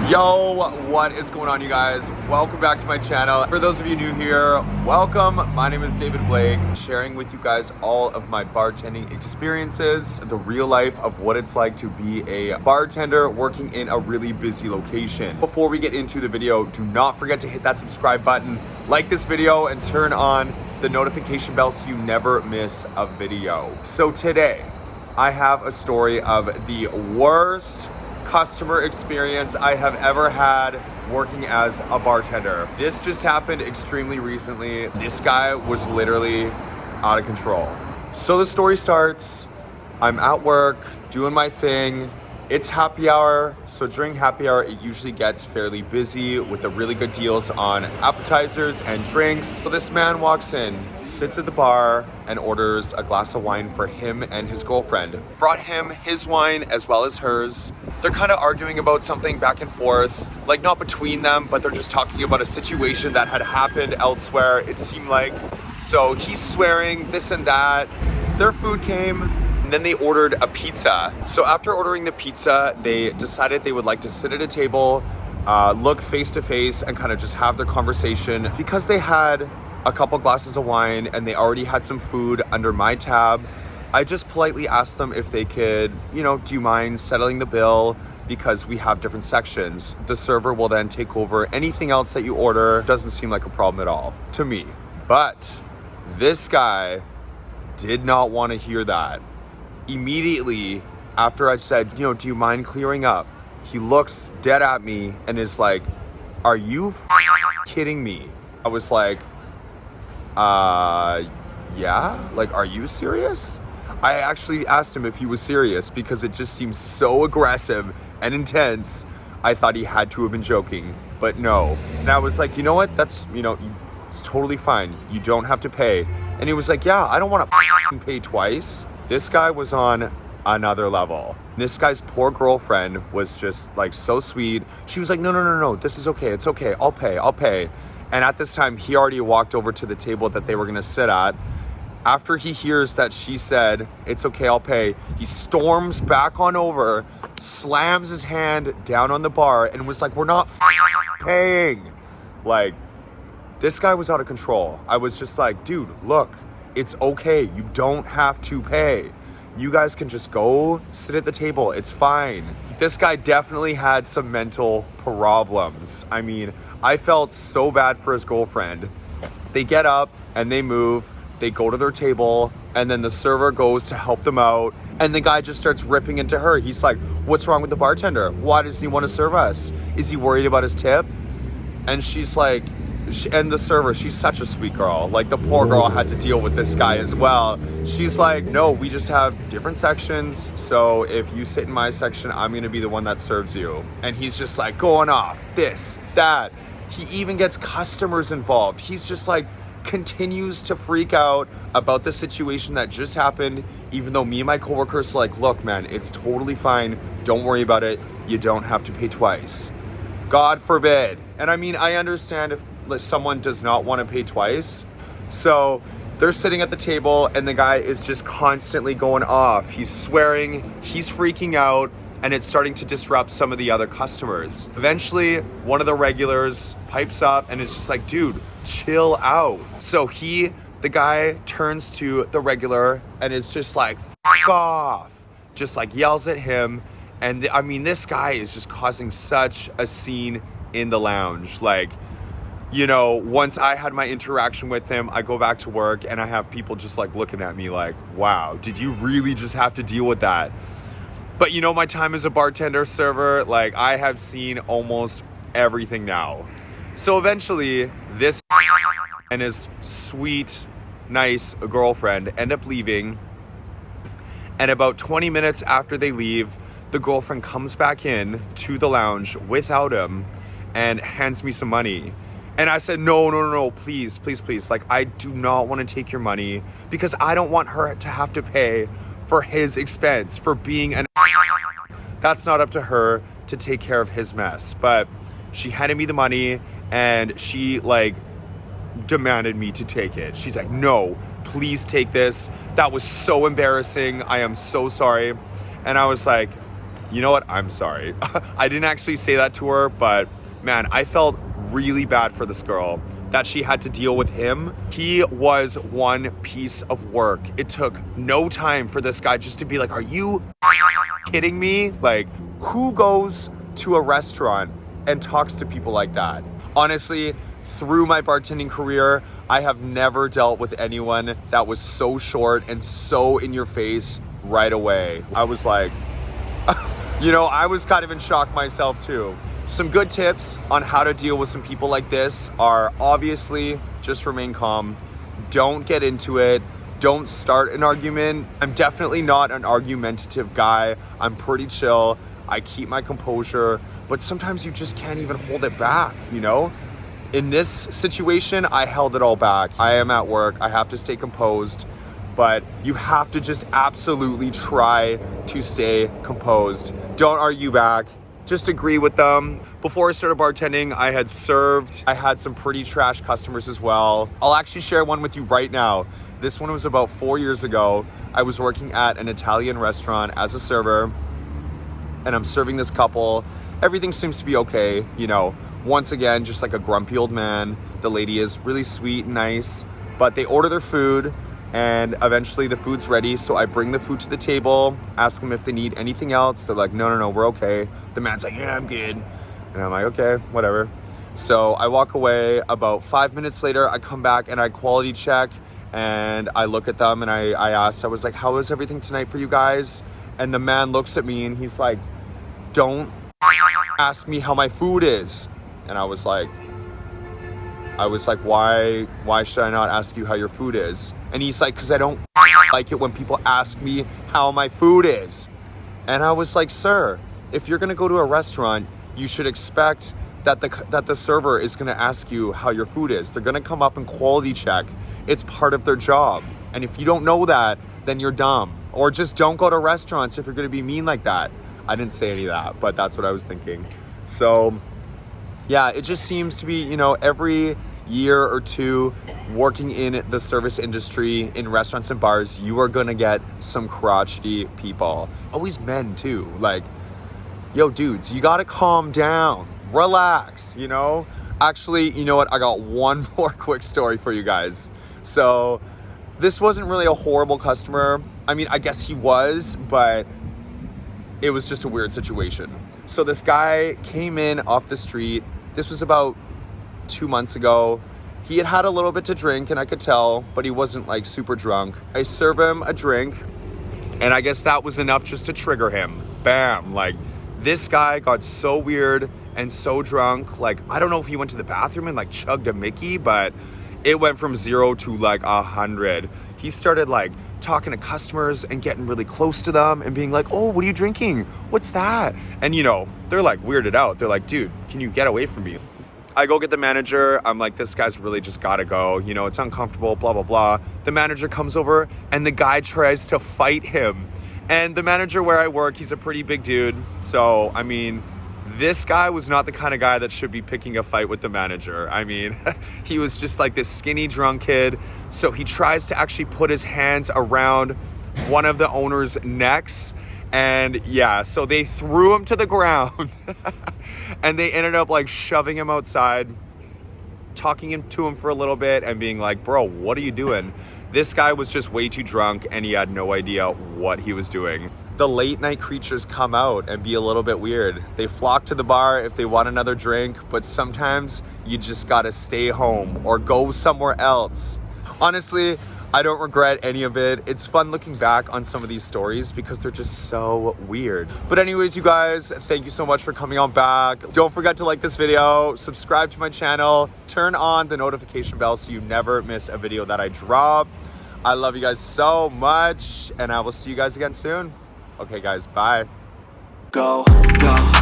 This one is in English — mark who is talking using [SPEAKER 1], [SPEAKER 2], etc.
[SPEAKER 1] Yo, what is going on, you guys? Welcome back to my channel. For those of you new here, welcome. My name is David Blake, sharing with you guys all of my bartending experiences, the real life of what it's like to be a bartender working in a really busy location. Before we get into the video, do not forget to hit that subscribe button, like this video, and turn on the notification bell so you never miss a video. So today, I have a story of the worst customer experience I have ever had working as a bartender. This just happened extremely recently. This guy was literally out of control. So the story starts, I'm at work, doing my thing. It's happy hour, so during happy hour, it usually gets fairly busy with the really good deals on appetizers and drinks. So this man walks in, sits at the bar, and orders a glass of wine for him and his girlfriend. Brought him his wine as well as hers. They're kind of arguing about something back and forth, like not between them, but they're just talking about a situation that had happened elsewhere, it seemed like. So he's swearing this and that. Their food came. And then they ordered a pizza. So after ordering the pizza, they decided they would like to sit at a table, look face to face, and kind of just have their conversation. Because they had a couple glasses of wine and they already had some food under my tab, I just politely asked them if they could, do you mind settling the bill? Because we have different sections. The server will then take over anything else that you order. Doesn't seem like a problem at all to me. But this guy did not want to hear that. Immediately after I said, do you mind clearing up? He looks dead at me and is like, are you kidding me? I was like, yeah? Like, are you serious? I actually asked him if he was serious because it just seemed so aggressive and intense. I thought he had to have been joking, but no. And I was like, you know what? That's, it's totally fine. You don't have to pay. And he was like, yeah, I don't want to pay twice. This guy was on another level. This guy's poor girlfriend was just like so sweet. She was like, no, this is okay. It's okay. I'll pay. And at this time, he already walked over to the table that they were gonna sit at. After he hears that she said, it's okay, I'll pay, he storms back on over, slams his hand down on the bar and was like, we're not paying. Like, this guy was out of control. I was just like, dude, look, it's okay. You don't have to pay. You guys can just go sit at the table. It's fine. This guy definitely had some mental problems. I mean, I felt so bad for his girlfriend. They get up and they move. They go to their table and then the server goes to help them out. And the guy just starts ripping into her. He's like, what's wrong with the bartender? Why does he want to serve us? Is he worried about his tip? And she's like, and the server, she's such a sweet girl. Like, the poor girl had to deal with this guy as well. She's like, no, we just have different sections. So if you sit in my section, I'm going to be the one that serves you. And he's just like going off this, that. He even gets customers involved. He's just like continues to freak out about the situation that just happened, even though me and my coworkers are like, look, man, it's totally fine. Don't worry about it. You don't have to pay twice. God forbid. And I mean, I understand if someone does not want to pay twice. So they're sitting at the table and the guy is just constantly going off. He's swearing, he's freaking out, and it's starting to disrupt some of the other customers. Eventually, one of the regulars pipes up and is just like, dude, chill out. So the guy turns to the regular and is just like, F off. Just like yells at him. And I mean, this guy is just causing such a scene in the lounge. Like, once I had my interaction with him, I go back to work and I have people just like looking at me like, wow, did you really just have to deal with that? But my time as a bartender server, like, I have seen almost everything now. So eventually this and his sweet, nice girlfriend end up leaving. And about 20 minutes after they leave, the girlfriend comes back in to the lounge without him and hands me some money. And I said, no, please. Like, I do not want to take your money because I don't want her to have to pay for his expense for being an That's not up to her to take care of his mess. But she handed me the money and she like demanded me to take it. She's like, no, please take this. That was so embarrassing. I am so sorry. And I was like, You know what? I'm sorry. I didn't actually say that to her, but man, I felt really bad for this girl that she had to deal with him. He was one piece of work. It took no time for this guy just to be like, are you kidding me? Like, who goes to a restaurant and talks to people like that? Honestly, through my bartending career, I have never dealt with anyone that was so short and so in your face right away. I was like, you know, I was kind of in shock myself too. Some good tips on how to deal with some people like this are obviously just remain calm. Don't get into it. Don't start an argument. I'm definitely not an argumentative guy. I'm pretty chill. I keep my composure, but sometimes you just can't even hold it back, you know? In this situation, I held it all back. I am at work. I have to stay composed, but you have to just absolutely try to stay composed. Don't argue back. Just agree with them. Before I started bartending, I had served. I had some pretty trash customers as well. I'll actually share one with you right now. This one was about 4 years ago. I was working at an Italian restaurant as a server, and I'm serving this couple. Everything seems to be okay, you know. Once again, just like a grumpy old man. The lady is really sweet and nice, but they order their food, and eventually the food's ready. So I bring the food to the table, ask them if they need anything else. They're like, no, we're okay. The man's like, yeah, I'm good. And I'm like, okay, whatever. So I walk away. About 5 minutes later, I come back and I quality check, and I look at them and I asked, I was like, how is everything tonight for you guys? And the man looks at me and he's like, don't ask me how my food is. And I was like, why should I not ask you how your food is? And he's like, because I don't like it when people ask me how my food is. And I was like, sir, if you're gonna go to a restaurant, you should expect that the server is gonna ask you how your food is. They're gonna come up and quality check. It's part of their job. And if you don't know that, then you're dumb. Or just don't go to restaurants if you're gonna be mean like that. I didn't say any of that, but that's what I was thinking. So yeah, it just seems to be, you know, every year or two working in the service industry, in restaurants and bars, you are gonna get some crotchety people. Always men too. Like, yo, dudes, you gotta calm down, relax, you know? Actually, you know what? I got one more quick story for you guys. So this wasn't really a horrible customer. I mean, I guess he was, but it was just a weird situation. So this guy came in off the street. This was about 2 months ago. He had had a little bit to drink, and I could tell, but he wasn't like super drunk. I serve him a drink, and I guess that was enough just to trigger him. Bam. Like, this guy got so weird and so drunk. Like, I don't know if he went to the bathroom and like chugged a Mickey, but it went from 0 to like 100. He started like talking to customers and getting really close to them and being like, oh, what are you drinking? What's that? And you know, they're like weirded out. They're like, dude, can you get away from me? I go get the manager. I'm like, this guy's really just gotta go. You know, it's uncomfortable, blah, blah, blah. The manager comes over and the guy tries to fight him. And the manager where I work, he's a pretty big dude. So, I mean, this guy was not the kind of guy that should be picking a fight with the manager. I mean, he was just like this skinny drunk kid. So he tries to actually put his hands around one of the owner's necks. And yeah, so they threw him to the ground and they ended up like shoving him outside, talking to him for a little bit and being like, bro, what are you doing? This guy was just way too drunk and he had no idea what he was doing. The late night creatures come out and be a little bit weird. They flock to the bar if they want another drink, but sometimes you just gotta stay home or go somewhere else. Honestly, I don't regret any of it. It's fun looking back on some of these stories because they're just so weird. But anyways, you guys, thank you so much for coming on back. Don't forget to like this video, subscribe to my channel, turn on the notification bell so you never miss a video that I drop. I love you guys so much, and I will see you guys again soon. Okay, guys, bye.
[SPEAKER 2] Go, go.